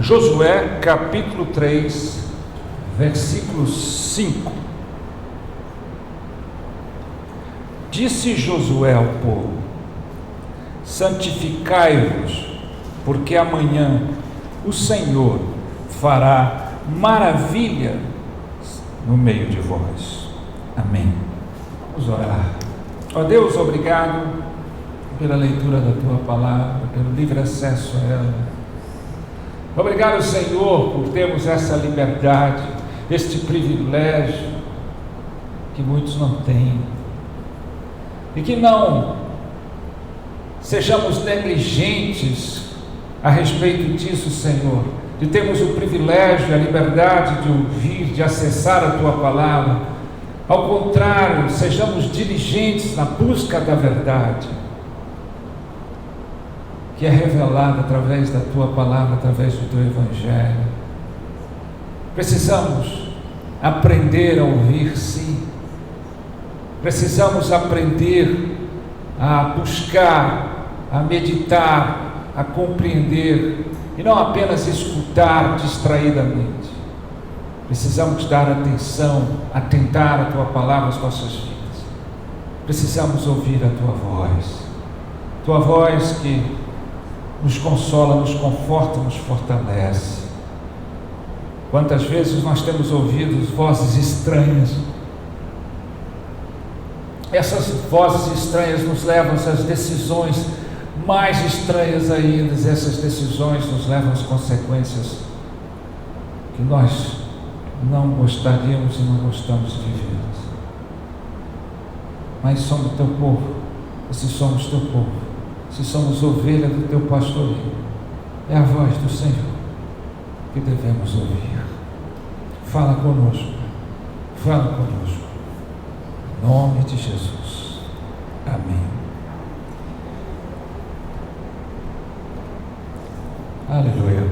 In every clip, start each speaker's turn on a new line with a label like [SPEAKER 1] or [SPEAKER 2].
[SPEAKER 1] Josué capítulo 3, versículo 5. Disse Josué ao povo: santificai-vos, porque amanhã o Senhor fará maravilha no meio de vós. Amém. Vamos orar. Ó Deus, obrigado pela leitura da Tua palavra, pelo livre acesso a ela. Obrigado, Senhor, por termos essa liberdade, este privilégio que muitos não têm, e que não sejamos negligentes a respeito disso, Senhor, de termos o privilégio, a liberdade de ouvir, de acessar a Tua palavra. Ao contrário, sejamos diligentes na busca da verdade, que é revelada através da Tua palavra, através do Teu Evangelho. Precisamos aprender a ouvir, sim. Precisamos aprender a buscar, a meditar, a compreender, e não apenas escutar distraidamente. Precisamos dar atenção, atentar a Tua palavra às nossas vidas. Precisamos ouvir a Tua voz que nos consola, nos conforta, nos fortalece. Quantas vezes nós temos ouvido vozes estranhas? Essas vozes estranhas nos levam a essas decisões mais estranhas ainda. Essas decisões nos levam às consequências que nós não gostaríamos e não gostamos de viver. Mas somos Teu povo. E se somos Teu povo, se somos ovelha do Teu pastoreio, é a voz do Senhor que devemos ouvir. Fala conosco, fala conosco, em nome de Jesus, amém. Aleluia.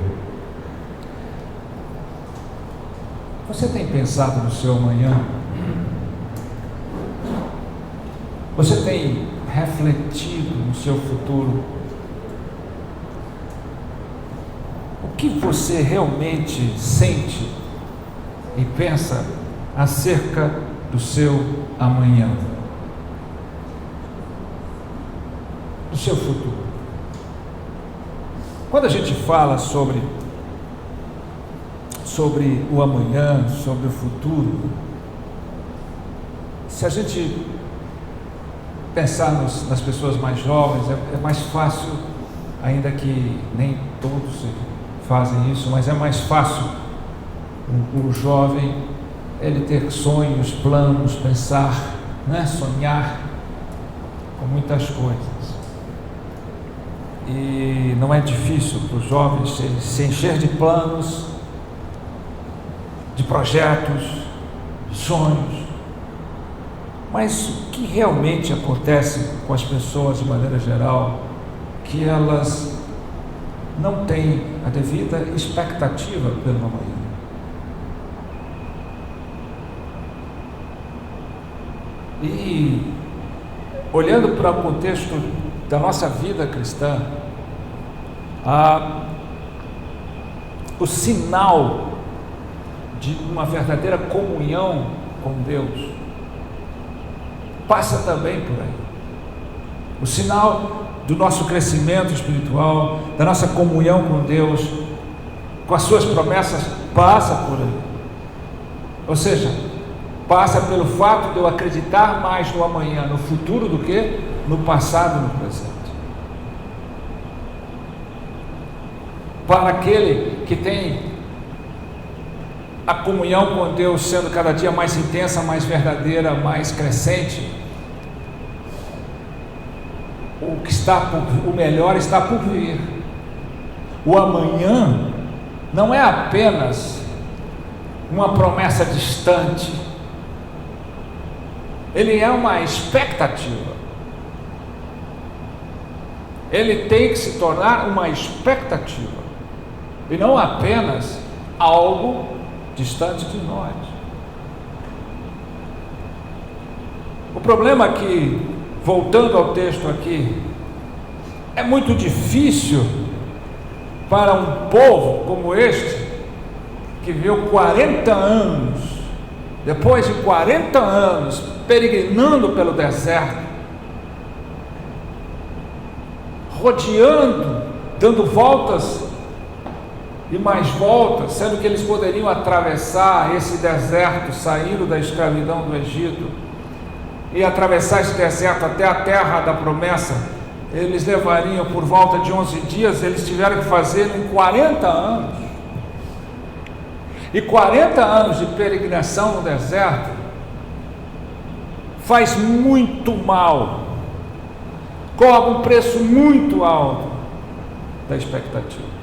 [SPEAKER 1] Você tem pensado no seu amanhã? Você tem refletido no seu futuro? O que você realmente sente e pensa acerca do seu amanhã, do seu futuro? Quando a gente fala sobre o amanhã, sobre o futuro, se a gente pensar nas pessoas mais jovens, é mais fácil, ainda que nem todos fazem isso, mas é mais fácil o jovem ele ter sonhos, planos, pensar, né? Sonhar com muitas coisas. E não é difícil para os jovens se encher de planos, de projetos, de sonhos. Mas o que realmente acontece com as pessoas de maneira geral, que elas não têm a devida expectativa pelo amanhã. E olhando para o contexto da nossa vida cristã, o sinal de uma verdadeira comunhão com Deus passa também por aí. O sinal do nosso crescimento espiritual, da nossa comunhão com Deus, com as suas promessas, passa por aí. Ou seja, passa pelo fato de eu acreditar mais no amanhã, no futuro, do que no passado e no presente. Para aquele que tem a comunhão com Deus sendo cada dia mais intensa, mais verdadeira, mais crescente, o melhor está por vir. O amanhã não é apenas uma promessa distante, ele é uma expectativa. Ele tem que se tornar uma expectativa e não apenas algo distante de nós. O problema é que, voltando ao texto aqui, é muito difícil para um povo como este, que viveu 40 anos, depois de 40 anos, peregrinando pelo deserto, rodeando, dando voltas e mais voltas, sendo que eles poderiam atravessar esse deserto, saíram da escravidão do Egito, e atravessar esse deserto até a terra da promessa, eles levariam por volta de 11 dias, eles tiveram que fazer em 40 anos. E 40 anos de peregrinação no deserto faz muito mal, cobra um preço muito alto da expectativa.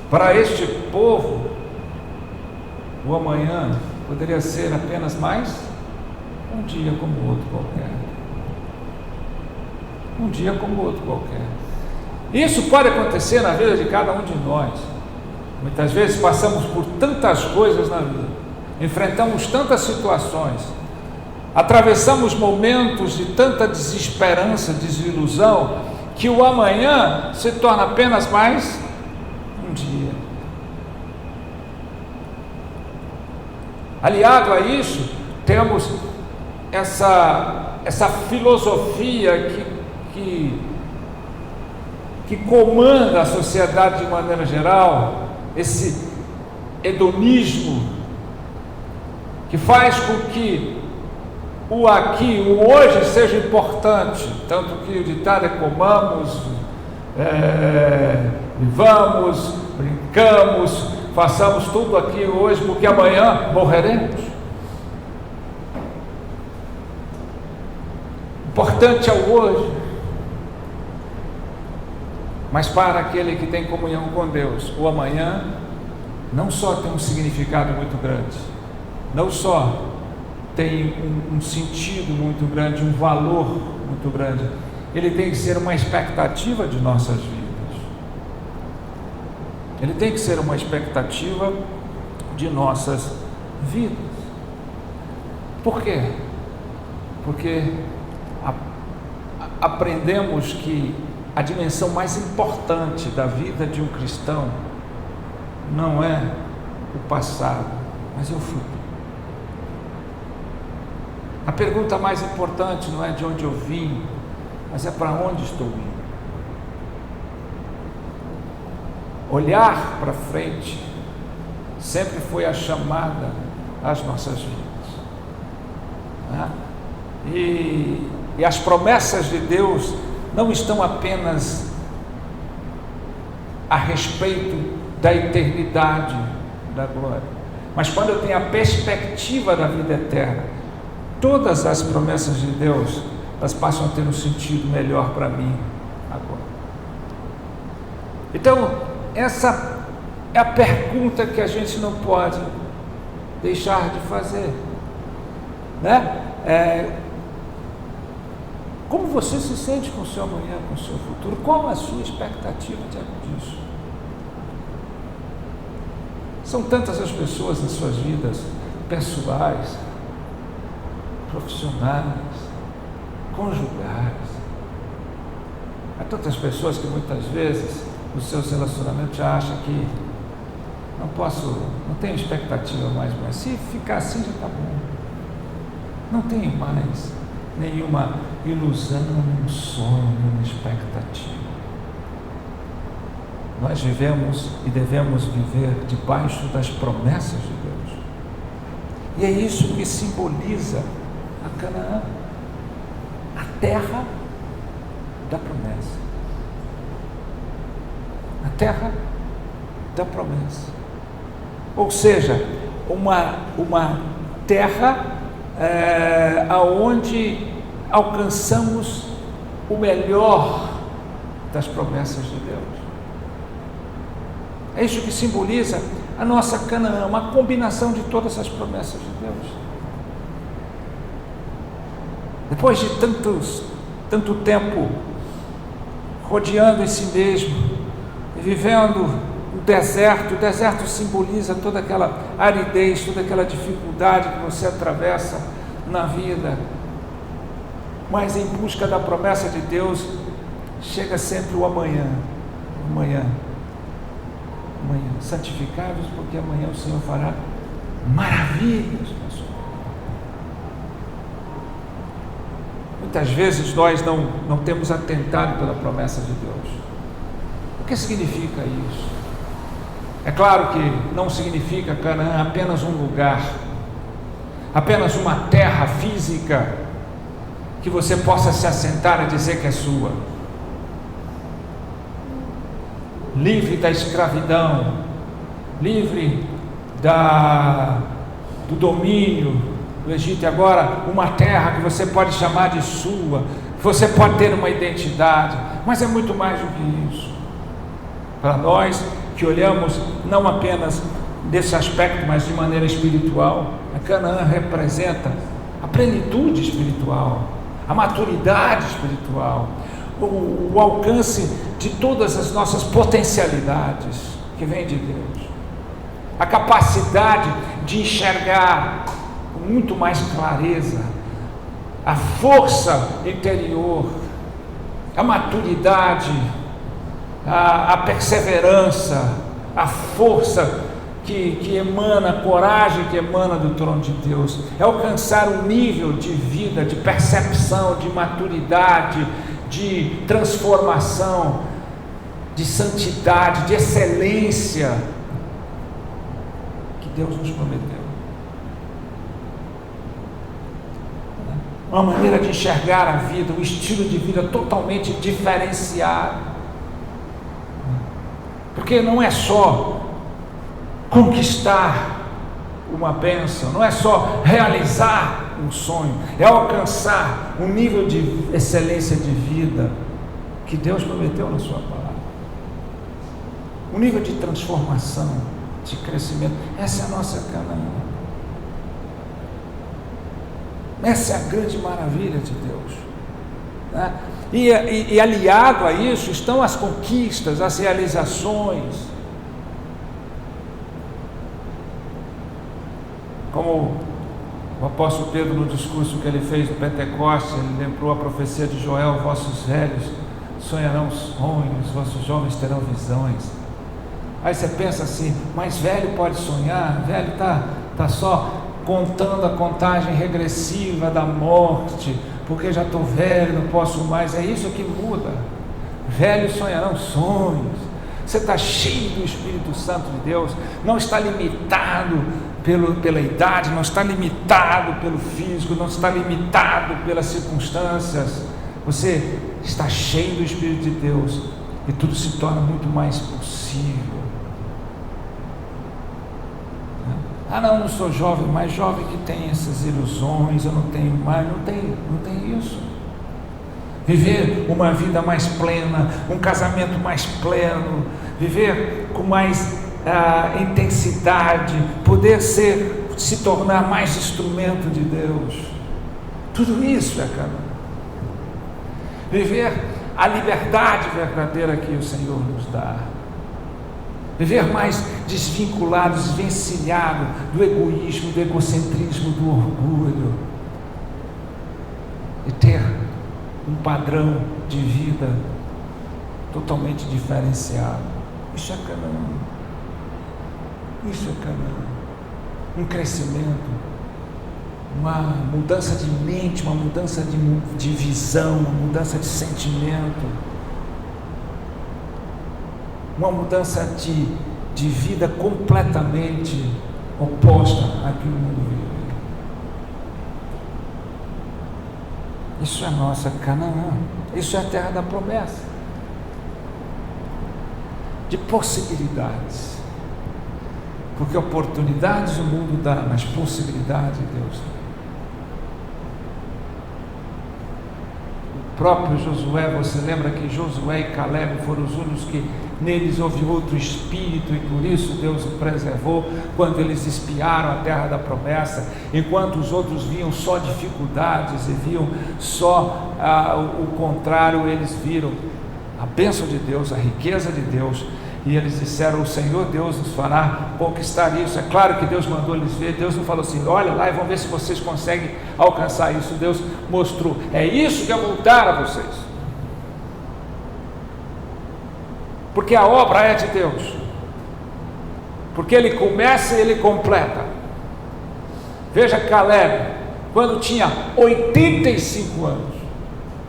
[SPEAKER 1] Para este povo, o amanhã poderia ser apenas mais um dia como outro qualquer. Um dia como outro qualquer. Isso pode acontecer na vida de cada um de nós. Muitas vezes passamos por tantas coisas na vida, enfrentamos tantas situações, atravessamos momentos de tanta desesperança, desilusão, que o amanhã se torna apenas mais um dia. Aliado a isso, temos essa filosofia que comanda a sociedade de maneira geral, esse hedonismo, que faz com que o aqui, o hoje seja importante, tanto que o ditado é comamos, vivamos, brincamos, façamos tudo aqui hoje, porque amanhã morreremos. Importante é o hoje. Mas para aquele que tem comunhão com Deus, o amanhã não só tem um significado muito grande, não só tem um sentido muito grande, um valor muito grande, ele tem que ser uma expectativa de nossas vidas. Ele tem que ser uma expectativa de nossas vidas. Por quê? Porque aprendemos que a dimensão mais importante da vida de um cristão não é o passado, mas é o futuro. A pergunta mais importante não é de onde eu vim, mas é para onde estou indo. Olhar para frente sempre foi a chamada às nossas vidas, né? E as promessas de Deus não estão apenas a respeito da eternidade, da glória, mas quando eu tenho a perspectiva da vida eterna, todas as promessas de Deus, elas passam a ter um sentido melhor para mim agora. Então, essa é a pergunta que a gente não pode deixar de fazer, né? Como você se sente com o seu amanhã, com o seu futuro? Qual a sua expectativa diante disso? São tantas as pessoas nas suas vidas pessoais, profissionais, conjugais. Há tantas pessoas que muitas vezes nos seus relacionamentos já acham que não tenho expectativa mais, mas se ficar assim já está bom. Não tenho mais nenhuma ilusão, nenhum sonho, nenhuma expectativa. Nós vivemos e devemos viver debaixo das promessas de Deus. E é isso que simboliza a Canaã, a terra da promessa. A terra da promessa. Ou seja, uma terra aonde alcançamos o melhor das promessas de Deus. É isso que simboliza a nossa Canaã, uma combinação de todas as promessas de Deus. Depois de tanto tempo rodeando em si mesmo e vivendo o deserto simboliza toda aquela aridez, toda aquela dificuldade que você atravessa na vida, mas em busca da promessa de Deus, chega sempre o amanhã. Amanhã. Santificai-vos, porque amanhã o Senhor fará maravilhas. Muitas vezes nós não temos atentado pela promessa de Deus. O que significa isso? É claro que não significa Canaã apenas um lugar, apenas uma terra física que você possa se assentar e dizer que é sua, livre da escravidão, livre do domínio do Egito, e agora uma terra que você pode chamar de sua, que você pode ter uma identidade, mas é muito mais do que isso. Para nós que olhamos não apenas desse aspecto, mas de maneira espiritual, a Canaã representa a plenitude espiritual, a maturidade espiritual, o alcance de todas as nossas potencialidades que vem de Deus, a capacidade de enxergar com muito mais clareza, a força interior, a maturidade, a perseverança, a força que emana, a coragem que emana do trono de Deus, é alcançar um nível de vida, de percepção, de maturidade, de transformação, de santidade, de excelência que Deus nos prometeu. Uma maneira de enxergar a vida, um estilo de vida totalmente diferenciado. Porque não é só conquistar uma bênção, não é só realizar um sonho, é alcançar um nível de excelência de vida que Deus prometeu na sua palavra, um nível de transformação, de crescimento. Essa é a nossa Canaã, essa é a grande maravilha de Deus, né? E aliado a isso estão as conquistas, as realizações, como o apóstolo Pedro, no discurso que ele fez no Pentecostes, ele lembrou a profecia de Joel: vossos velhos sonharão sonhos, vossos jovens terão visões. Aí você pensa assim, mas velho pode sonhar? Velho está só contando a contagem regressiva da morte, porque já estou velho, não posso mais. É isso que muda. Velhos sonharão sonhos. Você está cheio do Espírito Santo de Deus, não está limitado pela idade, não está limitado pelo físico, não está limitado pelas circunstâncias. Você está cheio do Espírito de Deus e tudo se torna muito mais possível. Não sou jovem, mas jovem que tem essas ilusões, eu não tenho mais, não tem isso. Viver uma vida mais plena, um casamento mais pleno, viver com mais intensidade, poder se tornar mais instrumento de Deus, tudo isso é Canaã. Viver a liberdade verdadeira que o Senhor nos dá, viver mais desvinculado, desvencilhado do egoísmo, do egocentrismo, do orgulho, e ter um padrão de vida totalmente diferenciado. Isso é Canaã. Isso é Canaã. Um crescimento, uma mudança de mente, uma mudança de visão, uma mudança de sentimento, uma mudança de vida completamente oposta à que o mundo vive. Isso é a nossa Canaã, isso é a terra da promessa, de possibilidades, porque oportunidades o mundo dá, mas possibilidades Deus dá. O próprio Josué, você lembra que Josué e Caleb foram os únicos que neles houve outro espírito, e por isso Deus o preservou quando eles espiaram a terra da promessa, enquanto os outros viam só dificuldades e viam só o contrário. Eles viram a bênção de Deus, a riqueza de Deus, e eles disseram: o Senhor Deus nos fará conquistar isso. É claro que Deus mandou eles ver. Deus não falou assim: olha lá e vamos ver se vocês conseguem alcançar isso. Deus mostrou: é isso que eu vou dar a vocês. porque a obra é de Deus, porque Ele começa e Ele completa. Veja Caleb, quando tinha 85 anos,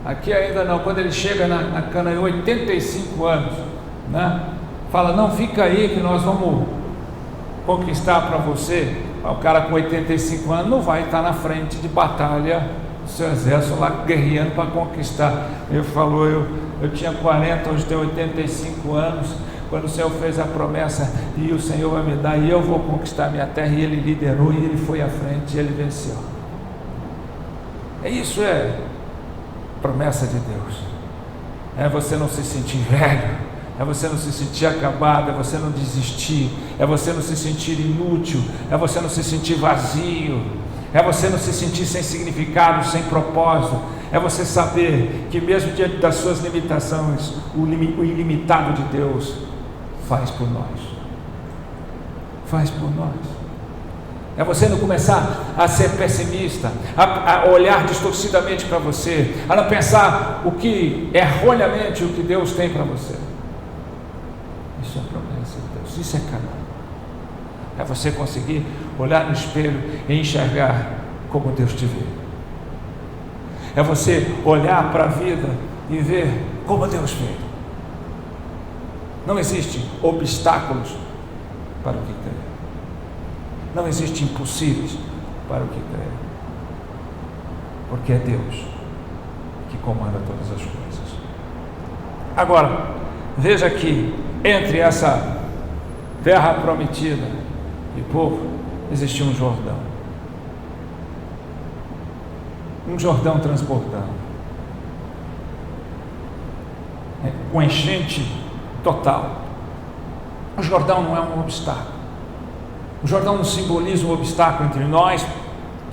[SPEAKER 1] aqui ainda não, quando ele chega na Canaã, 85 anos, né? Fala, não, fica aí que nós vamos conquistar para você. O cara com 85 anos não vai estar na frente de batalha do seu exército lá guerreando para conquistar. Ele falou, eu tinha 40, hoje tenho 85 anos, quando o Senhor fez a promessa, e o Senhor vai me dar, e eu vou conquistar a minha terra, e Ele liderou, e Ele foi à frente, e Ele venceu. Isso é promessa de Deus, é você não se sentir velho, é você não se sentir acabado, é você não desistir, é você não se sentir inútil, é você não se sentir vazio, é você não se sentir sem significado, sem propósito, é você saber que mesmo diante das suas limitações, o ilimitado de Deus faz por nós, faz por nós. É você não começar a ser pessimista, a olhar distorcidamente para você, a não pensar o que erroneamente o que Deus tem para você. Isso é promessa de Deus, isso é caminho. É você conseguir olhar no espelho e enxergar como Deus te vê. É você olhar para a vida e ver como Deus vê. Não existem obstáculos para o que crê. Não existem impossíveis para o que crê. Porque é Deus que comanda todas as coisas. Agora, veja que entre essa terra prometida e povo, existia um Jordão. Um Jordão transbordando. Com enchente total. O Jordão não é um obstáculo. O Jordão não simboliza um obstáculo entre nós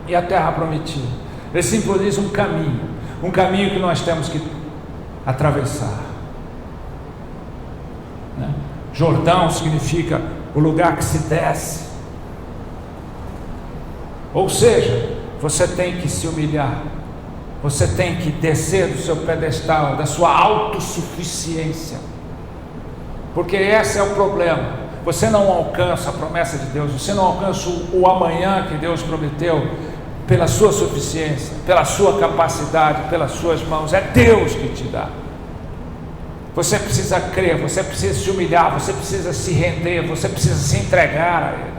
[SPEAKER 1] e a terra prometida. Ele simboliza um caminho que nós temos que atravessar. Né? Jordão significa o lugar que se desce. Ou seja, você tem que se humilhar, você tem que descer do seu pedestal, da sua autossuficiência, porque esse é o problema. Você não alcança a promessa de Deus, você não alcança o amanhã que Deus prometeu pela sua suficiência, pela sua capacidade, pelas suas mãos. É Deus que te dá. Você precisa crer, você precisa se humilhar, você precisa se render, você precisa se entregar a Ele.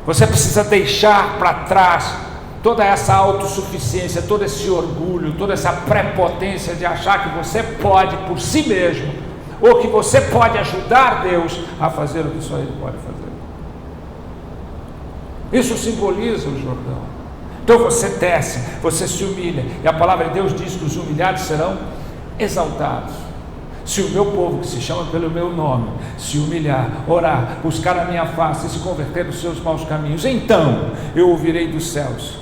[SPEAKER 1] Você precisa deixar para trás toda essa autossuficiência, todo esse orgulho, toda essa prepotência de achar que você pode por si mesmo, ou que você pode ajudar Deus a fazer o que só Ele pode fazer. Isso simboliza o Jordão. Então você desce, você se humilha, e a palavra de Deus diz que os humilhados serão exaltados. Se o meu povo, que se chama pelo meu nome, se humilhar, orar, buscar a minha face e se converter dos seus maus caminhos, então eu ouvirei dos céus,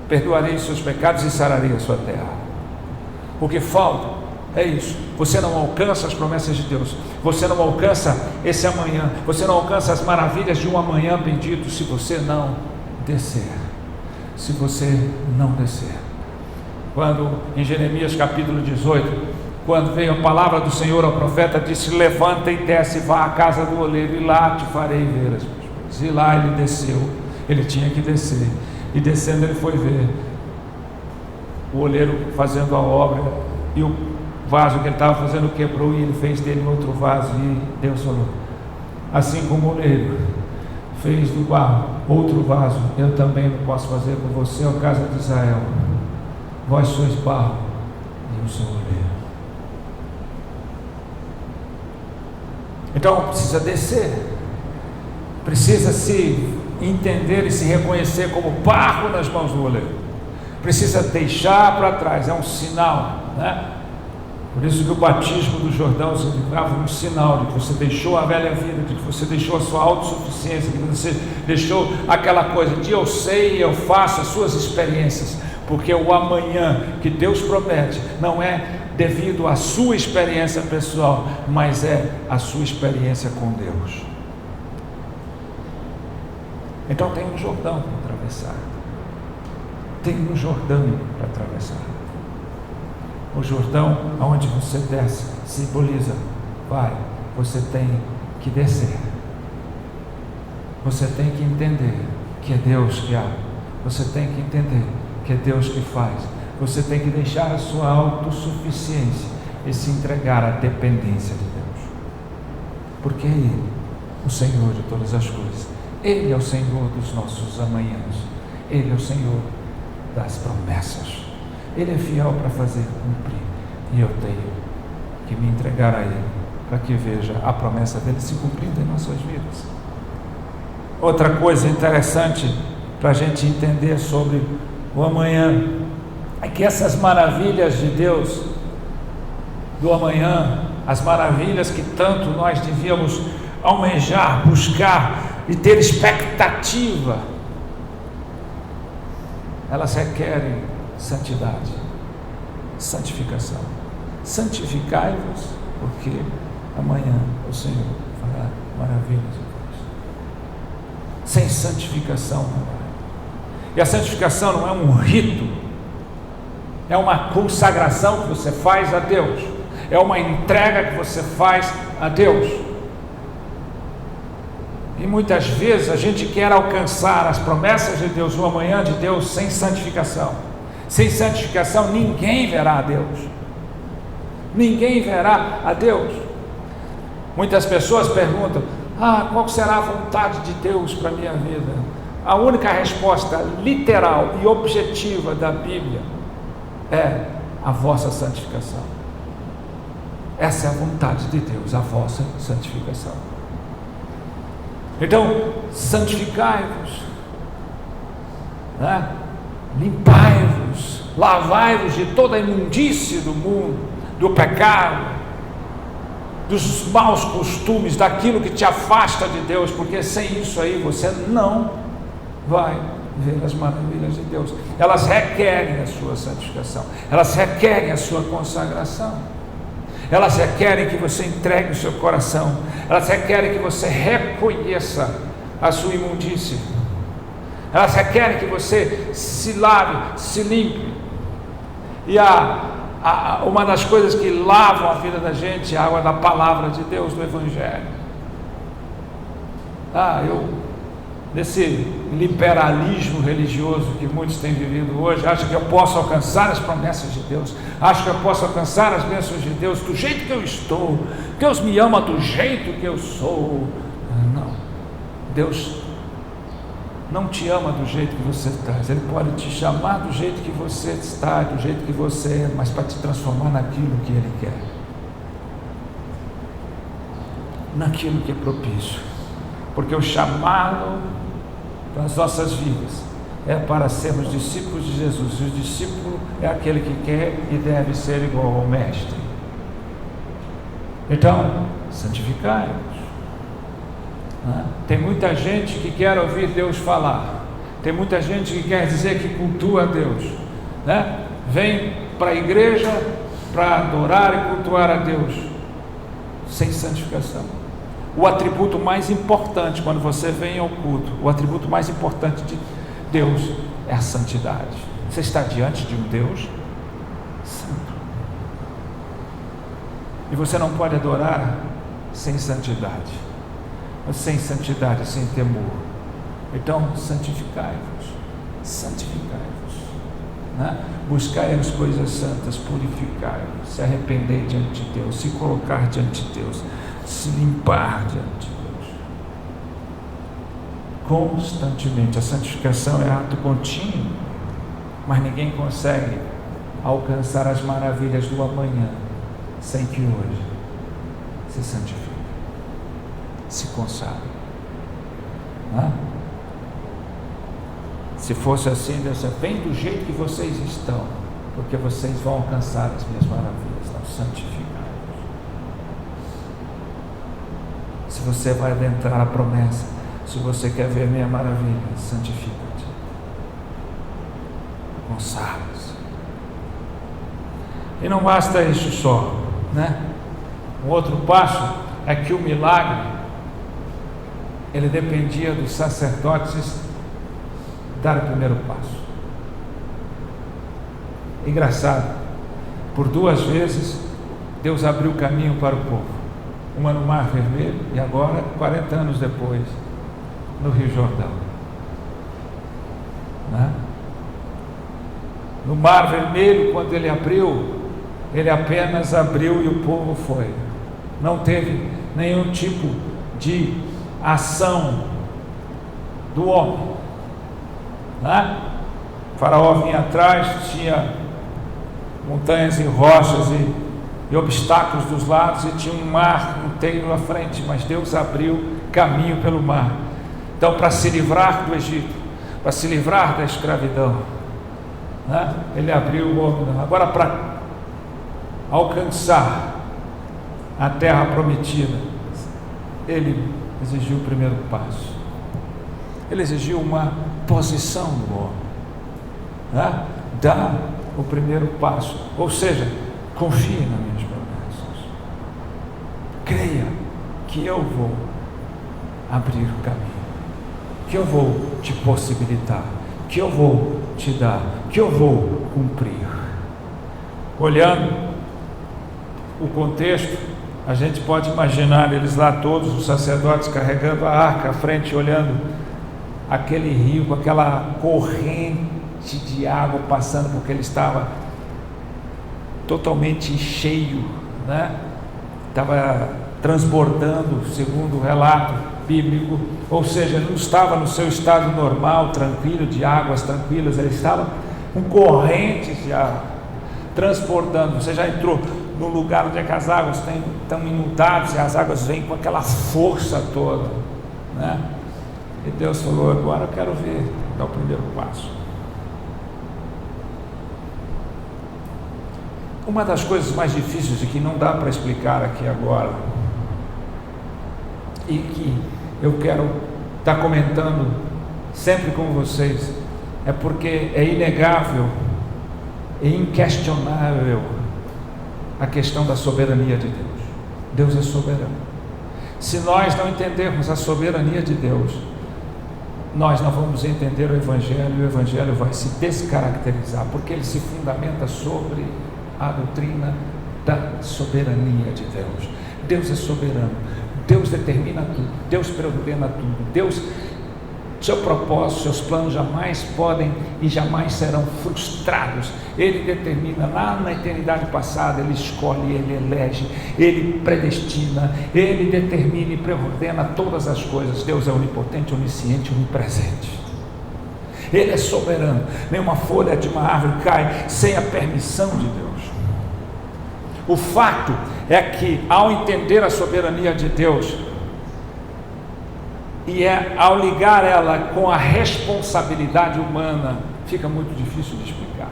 [SPEAKER 1] perdoarei os seus pecados e sararei a sua terra. O que falta é isso. Você não alcança as promessas de Deus, você não alcança esse amanhã, você não alcança as maravilhas de um amanhã bendito se você não descer. Se você não descer. Quando em Jeremias capítulo 18, quando veio a palavra do Senhor ao profeta, disse: levanta e desce, vá à casa do oleiro, e lá te farei ver as minhas coisas. E lá ele desceu, ele tinha que descer, e descendo ele foi ver o oleiro fazendo a obra, e o vaso que ele estava fazendo quebrou, e ele fez dele outro vaso, e Deus falou: assim como o oleiro fez do barro outro vaso, eu também não posso fazer com você, ó casa de Israel. Vós sois barro e eu sou oleiro. Então precisa descer, precisa se entender e se reconhecer como barro nas mãos do oleiro, precisa deixar para trás, é um sinal, né? Por isso que o batismo do Jordão significava um sinal de que você deixou a velha vida, de que você deixou a sua autossuficiência, de que você deixou aquela coisa de eu sei e eu faço, as suas experiências, porque o amanhã que Deus promete não é devido à sua experiência pessoal, mas é a sua experiência com Deus. Então tem um Jordão para atravessar, tem um Jordão para atravessar. O Jordão, aonde você desce, simboliza você tem que descer. Você tem que entender que é Deus que abre. Você tem que entender que é Deus que faz. Você tem que deixar a sua autossuficiência e se entregar à dependência de Deus. Porque é Ele, o Senhor de todas as coisas. Ele é o Senhor dos nossos amanhãs. Ele é o Senhor das promessas. Ele é fiel para fazer cumprir. E eu tenho que me entregar a Ele, para que veja a promessa dele se cumprindo em nossas vidas. Outra coisa interessante para a gente entender sobre o amanhã é que essas maravilhas de Deus do amanhã, as maravilhas que tanto nós devíamos almejar, buscar e ter expectativa, elas requerem santidade, santificação. Santificai-vos, porque amanhã o Senhor fará maravilhas em vós. Sem santificação não vai. E a santificação não é um rito, é uma consagração que você faz a Deus, é uma entrega que você faz a Deus. E muitas vezes a gente quer alcançar as promessas de Deus, o amanhã de Deus, sem santificação. Sem santificação ninguém verá a Deus. Ninguém verá a Deus. Muitas pessoas perguntam: qual será a vontade de Deus para a minha vida? A única resposta literal e objetiva da Bíblia é a vossa santificação. Essa é a vontade de Deus, a vossa santificação. Então, santificai-vos, limpai-vos, lavai-vos de toda a imundície do mundo, do pecado, dos maus costumes, daquilo que te afasta de Deus, porque sem isso aí você não vai ver as maravilhas de Deus. Elas requerem a sua santificação, elas requerem a sua consagração, elas requerem que você entregue o seu coração, elas requerem que você reconheça a sua imundície, elas requerem que você se lave, se limpe. E uma das coisas que lavam a vida da gente é a água da palavra de Deus, do Evangelho. Nesse liberalismo religioso que muitos têm vivido hoje, acho que eu posso alcançar as promessas de Deus, acho que eu posso alcançar as bênçãos de Deus do jeito que eu estou, Deus me ama do jeito que eu sou. Não, Deus não te ama do jeito que você está. Ele pode te chamar do jeito que você está, do jeito que você é, mas para te transformar naquilo que Ele quer, naquilo que é propício. Porque o chamado para as nossas vidas é para sermos discípulos de Jesus. E o discípulo é aquele que quer e deve ser igual ao Mestre. Então, santificai-vos. Tem muita gente que quer ouvir Deus falar, tem muita gente que quer dizer que cultua a Deus, vem para a igreja para adorar e cultuar a Deus, sem santificação. O atributo mais importante quando você vem ao culto, o atributo mais importante de Deus é a santidade. Você está diante de um Deus santo, e você não pode adorar sem santidade, sem santidade, sem temor. Então, santificai-vos, buscai as coisas santas, purificai-vos, se arrepender diante de Deus, se colocar diante de Deus, se limpar diante de Deus, constantemente. A santificação é ato contínuo, mas ninguém consegue alcançar as maravilhas do amanhã sem que hoje se santifique, se consagre. Se fosse assim, Deus é bem do jeito que vocês estão, porque vocês vão alcançar as minhas maravilhas. Não, santificar. Se você vai adentrar a promessa, se você quer ver minha maravilha, santifica-te, consagra-se. E não basta isso só, Um outro passo é que o milagre, ele dependia dos sacerdotes dar o primeiro passo. Engraçado, por 2 vezes Deus abriu o caminho para o povo, uma no Mar Vermelho e agora, 40 anos depois, no Rio Jordão. Né? No Mar Vermelho, quando ele abriu, ele apenas abriu e o povo foi. Não teve nenhum tipo de ação do homem. Né? O faraó vinha atrás, tinha montanhas e rochas e obstáculos dos lados, e tinha um mar inteiro à frente, mas Deus abriu caminho pelo mar. Então, para se livrar do Egito, para se livrar da escravidão, né? Ele abriu o homem. Agora, para alcançar a terra prometida, ele exigiu o primeiro passo. Ele exigiu uma posição do homem, né? Dá o primeiro passo, ou seja, confie nas minhas promessas, creia que eu vou abrir o caminho, que eu vou te possibilitar, que eu vou te dar, que eu vou cumprir. Olhando o contexto, a gente pode imaginar eles lá todos, os sacerdotes carregando a arca à frente, olhando aquele rio com aquela corrente de água passando, porque ele estava totalmente cheio, né? Estava transbordando, segundo o relato bíblico, ou seja, não estava no seu estado normal, tranquilo, de águas tranquilas, ele estava com correntes de água transbordando. Você já entrou num lugar onde as águas estão inundadas e as águas vêm com aquela força toda, né? E Deus falou: agora eu quero ver, dar o primeiro passo. Uma das coisas mais difíceis e que não dá para explicar aqui agora, e que eu quero estar comentando sempre com vocês, é porque é inegável e inquestionável a questão da soberania de Deus. Deus é soberano. Se nós não entendermos a soberania de Deus, nós não vamos entender o Evangelho, e o Evangelho vai se descaracterizar, porque ele se fundamenta sobre a doutrina da soberania de Deus. Deus é soberano, Deus determina tudo, Deus preordena tudo, Deus, seu propósito, seus planos jamais podem e jamais serão frustrados. Ele determina lá na eternidade passada, ele escolhe, ele elege, ele predestina, ele determina e preordena todas as coisas. Deus é onipotente, onisciente, onipresente. Ele é soberano. Nenhuma folha de uma árvore cai sem a permissão de Deus. O fato é que, ao entender a soberania de Deus, e ao ligar ela com a responsabilidade humana, fica muito difícil de explicar.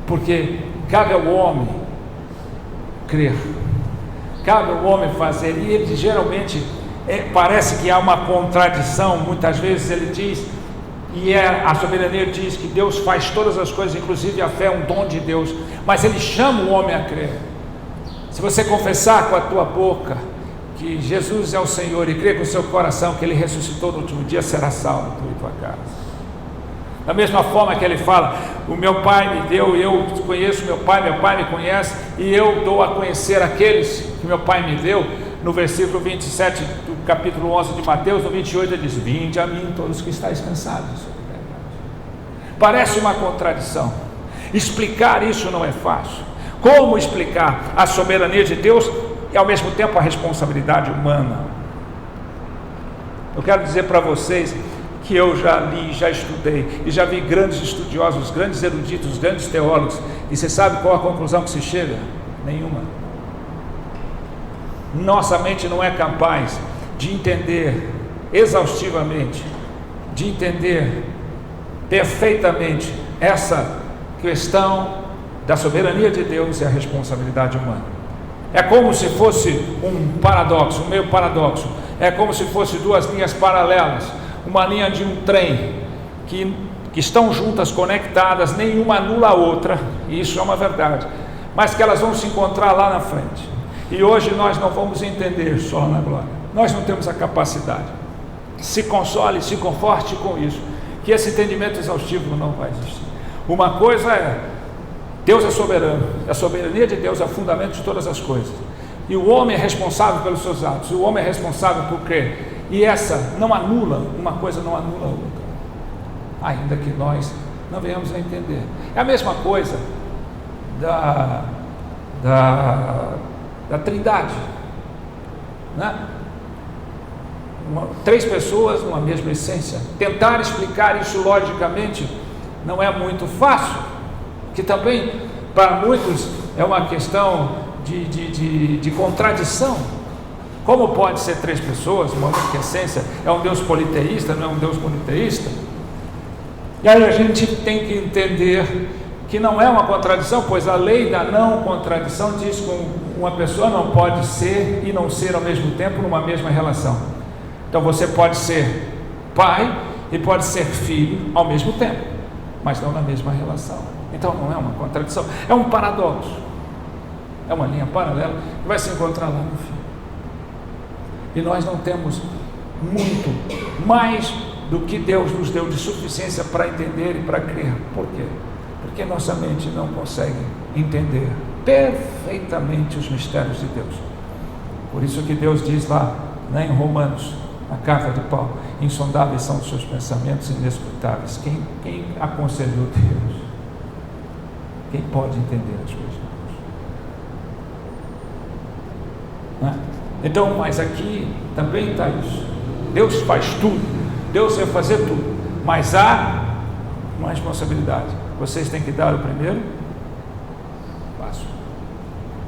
[SPEAKER 1] Porque cabe ao homem crer, cabe ao homem fazer, e ele geralmente parece que há uma contradição. Muitas vezes ele diz, a soberania diz que Deus faz todas as coisas, inclusive a fé é um dom de Deus, mas ele chama o homem a crer. Se você confessar com a tua boca que Jesus é o Senhor e crer com o seu coração que ele ressuscitou no último dia, será salvo tu e tua casa. Da mesma forma que ele fala: o meu Pai me deu, eu conheço meu Pai me conhece, e eu dou a conhecer aqueles que meu Pai me deu. No versículo 27 do capítulo 11 de Mateus, no 28 ele diz: vinde a mim todos que estáis cansados. Parece uma contradição. Explicar isso não é fácil. Como explicar a soberania de Deus e ao mesmo tempo a responsabilidade humana? Eu quero dizer para vocês que eu já li, já estudei e já vi grandes estudiosos, grandes eruditos, grandes teólogos, e você sabe qual a conclusão que se chega? Nenhuma. Nossa mente não é capaz de entender exaustivamente, de entender perfeitamente essa questão da soberania de Deus e a responsabilidade humana. É como se fosse um paradoxo, um meio paradoxo. É como se fosse duas linhas paralelas, uma linha de um trem que estão juntas, conectadas, nenhuma anula a outra, e isso é uma verdade, mas que elas vão se encontrar lá na frente. E hoje nós não vamos entender só na glória, nós não temos a capacidade. Se console, se conforte com isso, que esse entendimento exaustivo não vai existir. Uma coisa é: Deus é soberano, a soberania de Deus é o fundamento de todas as coisas, E o homem é responsável pelos seus atos, o homem é responsável por crer. E essa não anula, uma coisa não anula a outra, ainda que nós não venhamos a entender. É a mesma coisa da Trindade, né? Três pessoas numa mesma essência. Tentar explicar isso logicamente não é muito fácil, que também para muitos é uma questão de contradição. Como pode ser três pessoas, uma única essência? É um Deus politeísta, não é um Deus monoteísta? E aí a gente tem que entender que não é uma contradição, pois a lei da não contradição diz que uma pessoa não pode ser e não ser ao mesmo tempo numa mesma relação. Então você pode ser pai e pode ser filho ao mesmo tempo, mas não na mesma relação. Então não é uma contradição, é um paradoxo, é uma linha paralela que vai se encontrar lá no fim. E nós não temos muito mais do que Deus nos deu de suficiência para entender e para crer. Por quê? Porque nossa mente não consegue entender perfeitamente os mistérios de Deus. Por isso que Deus diz lá, né, em Romanos, na carta de Paulo: insondáveis são os seus pensamentos, inescrutáveis. Quem aconselhou Deus? Quem pode entender as coisas de Deus? Né? Então, mas aqui também está isso. Deus faz tudo, Deus vai fazer tudo, mas há uma responsabilidade. Vocês têm que dar o primeiro passo.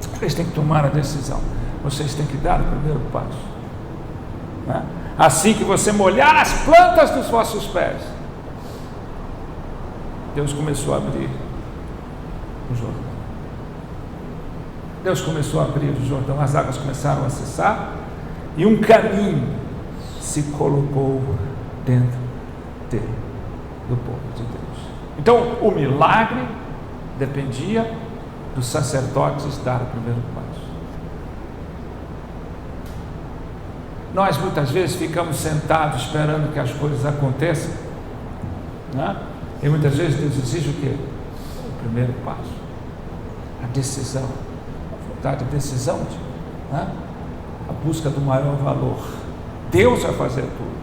[SPEAKER 1] Vocês têm que tomar a decisão. Vocês têm que dar o primeiro passo, né? Assim que você molhar as plantas dos vossos pés, Deus começou a abrir o Jordão. Deus começou a abrir o Jordão, as águas começaram a cessar e um caminho se colocou dentro do povo de Deus. Então o milagre dependia dos sacerdotes dar o primeiro passo. Nós muitas vezes ficamos sentados esperando que as coisas aconteçam, né? E muitas vezes Deus exige o quê? O primeiro passo, a decisão, a vontade, a decisão, né? A busca do maior valor. Deus vai fazer tudo.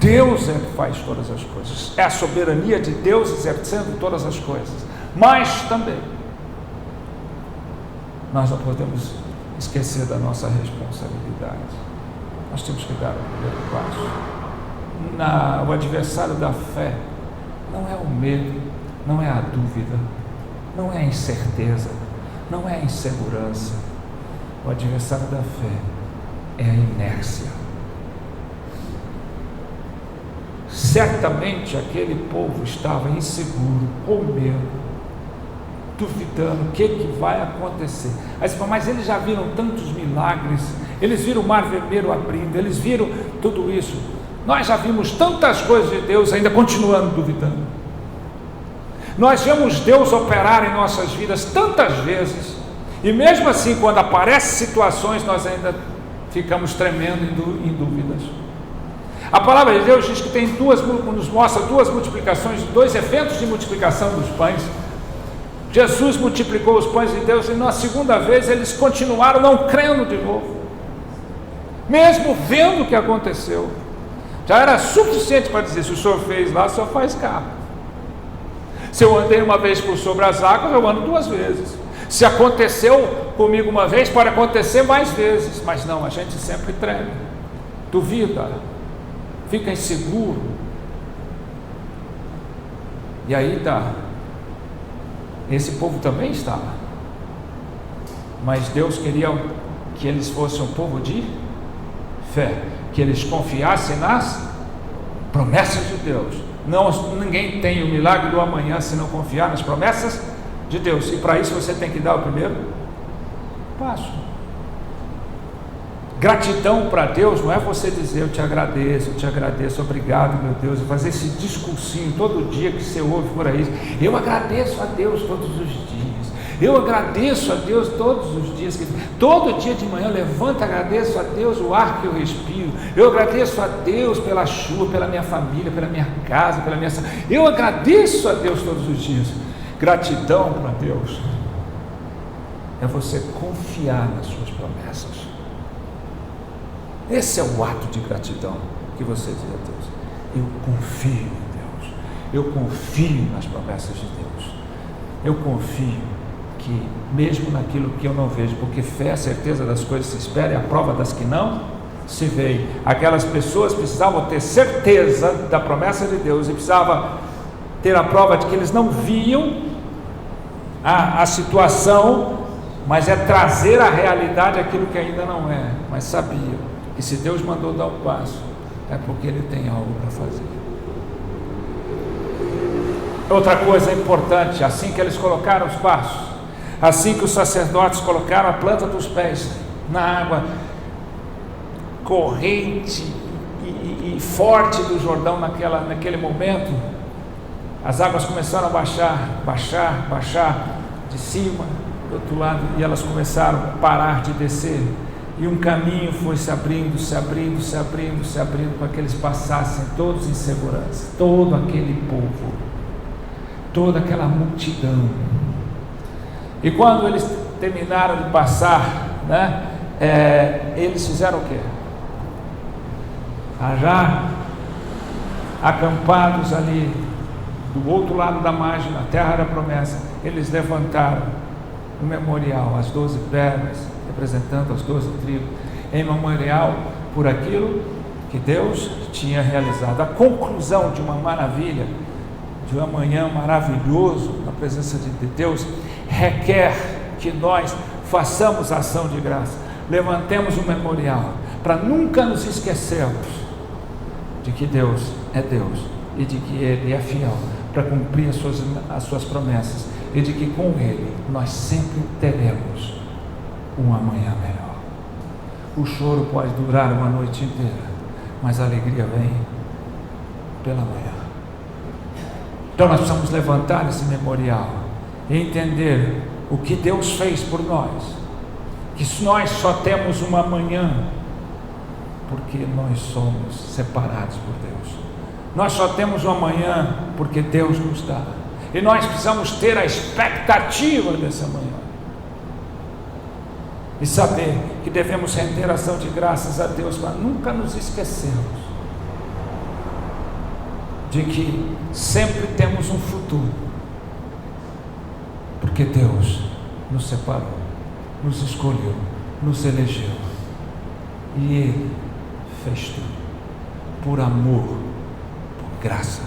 [SPEAKER 1] Deus é que faz todas as coisas. É a soberania de Deus exercendo todas as coisas. Mas também nós não podemos esquecer da nossa responsabilidade. Nós temos que dar o primeiro passo. O adversário da fé não é o medo, não é a dúvida, não é a incerteza, não é a insegurança. O adversário da fé é a inércia. Certamente aquele povo estava inseguro, com medo, duvidando o que vai acontecer. Aí você fala, mas eles já viram tantos milagres, eles viram o mar vermelho abrindo, eles viram tudo isso. Nós já vimos tantas coisas de Deus, ainda continuando duvidando. Nós vemos Deus operar em nossas vidas tantas vezes, e mesmo assim, quando aparecem situações, nós ainda ficamos tremendo em dúvidas. A palavra de Deus diz que nos mostra duas multiplicações, dois eventos de multiplicação dos pães. Jesus multiplicou os pães de Deus, e na segunda vez eles continuaram não crendo de novo, mesmo vendo o que aconteceu. Já era suficiente para dizer: se o Senhor fez lá, o Senhor faz cá. Se eu andei uma vez por sobre as águas, eu ando duas vezes. Se aconteceu comigo uma vez, pode acontecer mais vezes. Mas não, a gente sempre treme, duvida, fica inseguro. E aí está. Esse povo também estava, mas Deus queria que eles fossem um povo de fé, que eles confiassem nas promessas de Deus. Ninguém tem o milagre do amanhã se não confiar nas promessas de Deus, e para isso você tem que dar o primeiro passo. Gratidão para Deus não é você dizer: eu te agradeço, obrigado, meu Deus, e fazer esse discursinho todo dia que você ouve por aí. Eu agradeço a Deus todos os dias, eu agradeço a Deus todos os dias, todo dia de manhã eu levanto, agradeço a Deus o ar que eu respiro, eu agradeço a Deus pela chuva, pela minha família, pela minha casa, eu agradeço a Deus todos os dias. Gratidão para Deus é você confiar nas suas promessas. Esse é o ato de gratidão que você diz a Deus: eu confio em Deus, eu confio nas promessas de Deus, eu confio que mesmo naquilo que eu não vejo, porque fé é a certeza das coisas que se esperam e a prova das que não se veem. Aquelas pessoas precisavam ter certeza da promessa de Deus e precisavam ter a prova de que eles não viam a situação, mas é trazer à realidade aquilo que ainda não é, mas sabiam que se Deus mandou dar um passo, é porque Ele tem algo para fazer. Outra coisa importante, assim que eles colocaram os passos, assim que os sacerdotes colocaram a planta dos pés na água corrente e forte do Jordão naquele momento, as águas começaram a baixar de cima, do outro lado, e elas começaram a parar de descer, e um caminho foi se abrindo para que eles passassem todos em segurança, todo aquele povo, toda aquela multidão. E quando eles terminaram de passar, eles fizeram o quê? Já acampados ali do outro lado da margem, na terra da promessa, eles levantaram um memorial, as 12 pedras, representando as 12 tribos, em memorial por aquilo que Deus tinha realizado. A conclusão de uma maravilha, de um amanhã maravilhoso na presença de Deus, requer que nós façamos ação de graça, levantemos um memorial, para nunca nos esquecermos de que Deus é Deus e de que Ele é fiel para cumprir as suas promessas, e de que com Ele nós sempre teremos um amanhã melhor. O choro pode durar uma noite inteira, mas a alegria vem pela manhã. Então nós precisamos levantar esse memorial e entender o que Deus fez por nós, que nós só temos uma manhã porque nós somos separados por Deus. Nós só temos uma manhã porque Deus nos dá, e nós precisamos ter a expectativa dessa manhã e saber que devemos render ação de graças a Deus, para nunca nos esquecermos de que sempre temos um futuro, porque Deus nos separou, nos escolheu, nos elegeu, e Ele fez tudo por amor, por graça,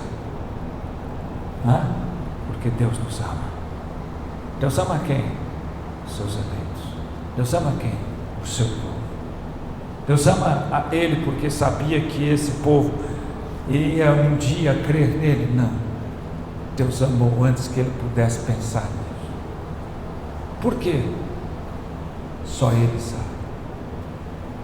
[SPEAKER 1] porque Deus nos ama. Deus ama quem? Os seus eleitos. Deus ama quem? O seu povo. Deus ama a Ele porque sabia que esse povo ia um dia crer nele? Não. Deus amou antes que ele pudesse pensar nisso. Por quê? Só Ele sabe.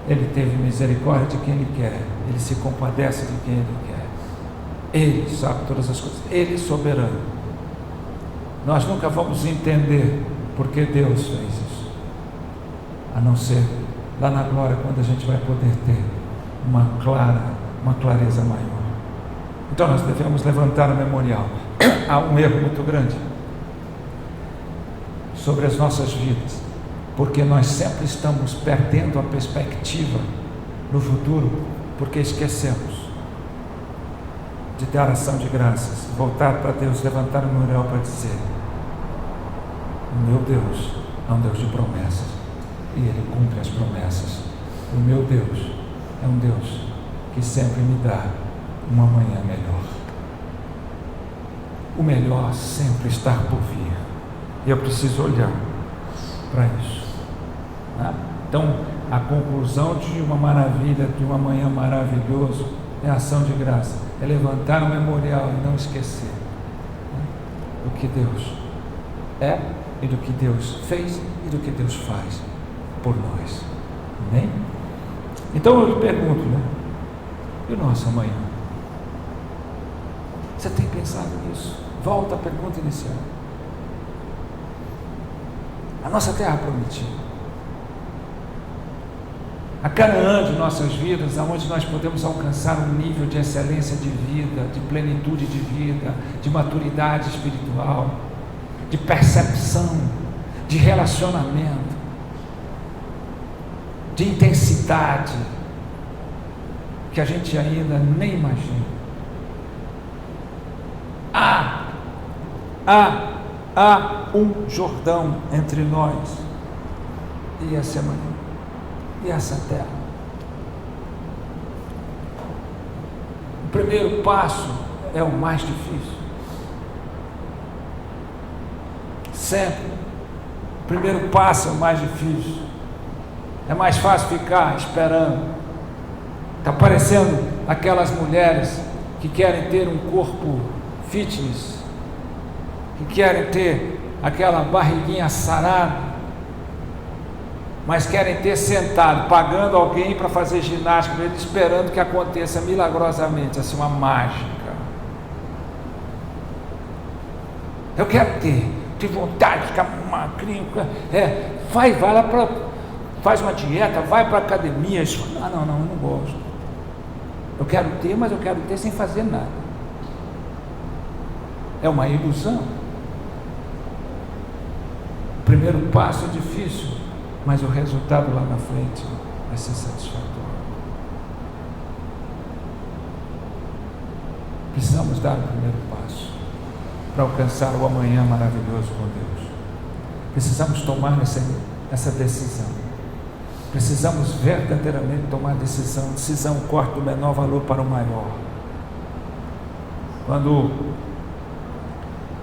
[SPEAKER 1] Ele teve misericórdia de quem Ele quer, Ele se compadece de quem Ele quer, Ele sabe todas as coisas, Ele é soberano. Nós nunca vamos entender porque Deus fez isso, a não ser lá na glória, quando a gente vai poder ter uma clareza maior. Então nós devemos levantar o memorial. Há um erro muito grande sobre as nossas vidas, porque nós sempre estamos perdendo a perspectiva no futuro, porque esquecemos de dar ação de graças, voltar para Deus, levantar o memorial para dizer: o meu Deus é um Deus de promessas, e Ele cumpre as promessas. O meu Deus é um Deus que sempre me dá uma manhã melhor. O melhor sempre está por vir, e eu preciso olhar para isso. Então, a conclusão de uma maravilha, de uma manhã maravilhosa, é ação de graça, é levantar o memorial e não esquecer do que Deus é, e do que Deus fez, e do que Deus faz por nós. Amém? Então eu lhe pergunto, e o nosso amanhã? Você tem pensado nisso? Volta à pergunta inicial. A nossa terra prometida, a Canaã de nossas vidas, aonde nós podemos alcançar um nível de excelência de vida, de plenitude de vida, de maturidade espiritual, de percepção, de relacionamento, de intensidade, que a gente ainda nem imagina. Há um Jordão entre nós e essa manhã, e essa terra. O primeiro passo é o mais difícil. Sempre. O primeiro passo é o mais difícil. É mais fácil ficar esperando. Está parecendo aquelas mulheres que querem ter um corpo fitness, que querem ter aquela barriguinha sarada, mas querem ter sentado, pagando alguém para fazer ginástica, esperando que aconteça milagrosamente, assim, uma mágica. Eu quero ter vontade de ficar magrinho, vai lá para, faz uma dieta, vai para a academia. Não, eu não gosto. Eu quero ter, mas eu quero ter sem fazer nada. É uma ilusão. O primeiro passo é difícil, mas o resultado lá na frente vai ser satisfatório. Precisamos dar o primeiro passo para alcançar o amanhã maravilhoso com Deus. Precisamos tomar essa decisão. Precisamos verdadeiramente tomar decisão corta do menor valor para o maior.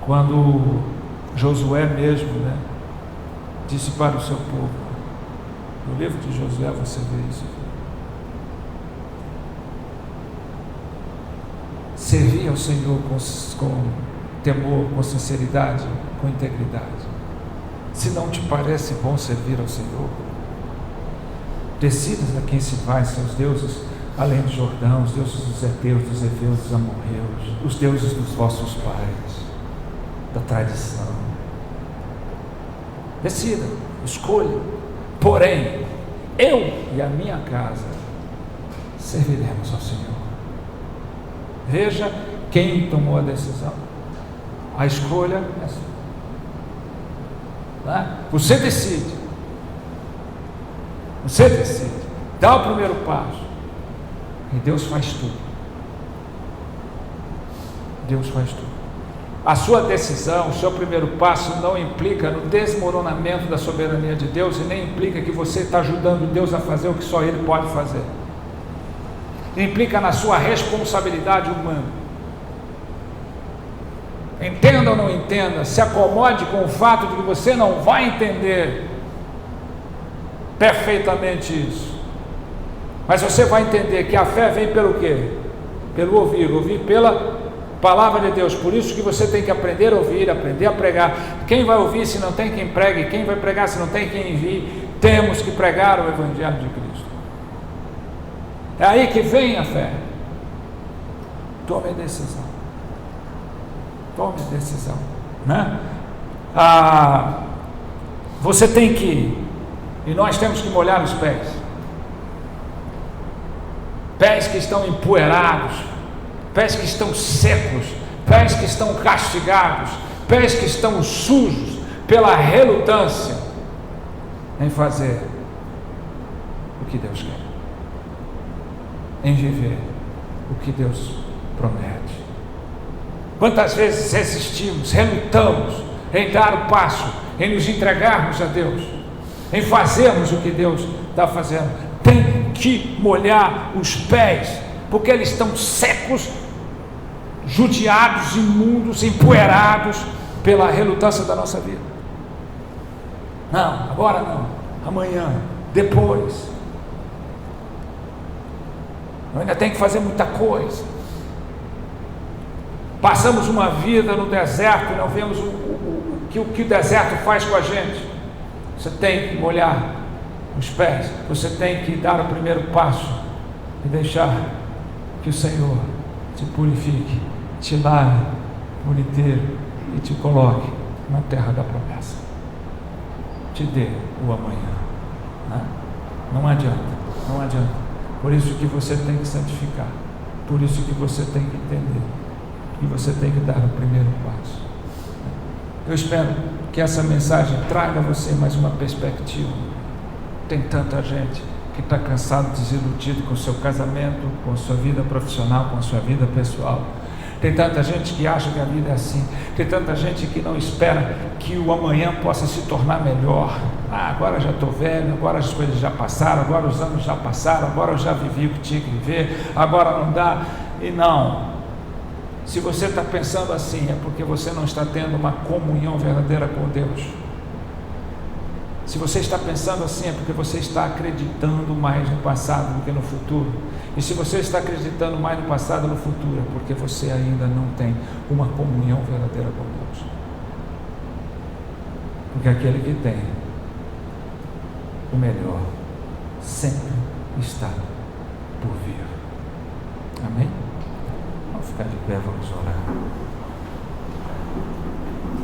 [SPEAKER 1] Quando Josué mesmo, disse para o seu povo, no livro de Josué você vê isso, servir ao Senhor com temor, com sinceridade, com integridade. Se não te parece bom servir ao Senhor, decidas a quem se vai, seus deuses além do Jordão, os deuses dos heteus, dos heveus, dos amorreus, os deuses dos vossos pais, da tradição. Decida, escolha. Porém, eu e a minha casa serviremos ao Senhor. Veja quem tomou a decisão. A escolha é sua. Você decide. Você decide. Dá o primeiro passo. E Deus faz tudo. Deus faz tudo. A sua decisão, o seu primeiro passo não implica no desmoronamento da soberania de Deus e nem implica que você está ajudando Deus a fazer o que só Ele pode fazer. Implica na sua responsabilidade humana. Entenda ou não entenda, se acomode com o fato de que você não vai entender perfeitamente isso. Mas você vai entender que a fé vem pelo quê? Pelo ouvir pela palavra de Deus. Por isso que você tem que aprender a ouvir, aprender a pregar. Quem vai ouvir se não tem quem pregue? Quem vai pregar se não tem quem envie? Temos que pregar o Evangelho de Cristo. É aí que vem a fé. Tome a decisão. Tome a decisão, você tem que, e nós temos que molhar os pés que estão empoeirados, pés que estão secos, pés que estão castigados, pés que estão sujos pela relutância em fazer o que Deus quer, em viver o que Deus promete. Quantas vezes resistimos, relutamos em dar o passo, em nos entregarmos a Deus, em fazermos o que Deus está fazendo. Tem que molhar os pés, porque eles estão secos, judiados, imundos, empoeirados pela relutância da nossa vida. Não, agora não, amanhã, depois. Eu ainda tenho que fazer muita coisa. Passamos uma vida no deserto e não vemos o que o deserto faz com a gente. Você tem que molhar os pés, você tem que dar o primeiro passo e deixar que o Senhor te purifique, te lave por inteiro e te coloque na terra da promessa. Te dê o amanhã. Não adianta. Por isso que você tem que santificar, por isso que você tem que entender. E você tem que dar o primeiro passo. Eu espero que essa mensagem traga a você mais uma perspectiva. Tem tanta gente que está cansado, desiludido com o seu casamento, com a sua vida profissional, com a sua vida pessoal. Tem tanta gente que acha que a vida é assim. Tem tanta gente que não espera que o amanhã possa se tornar melhor. Agora já estou velho, agora as coisas já passaram, agora os anos já passaram, agora eu já vivi o que tinha que viver, agora não dá. E não. Se você está pensando assim, é porque você não está tendo uma comunhão verdadeira com Deus. Se você está pensando assim, é porque você está acreditando mais no passado do que no futuro. E se você está acreditando mais no passado e no futuro, é porque você ainda não tem uma comunhão verdadeira com Deus. Porque aquele que tem o melhor sempre está por vir. Amém? Vamos ficar de pé, vamos orar.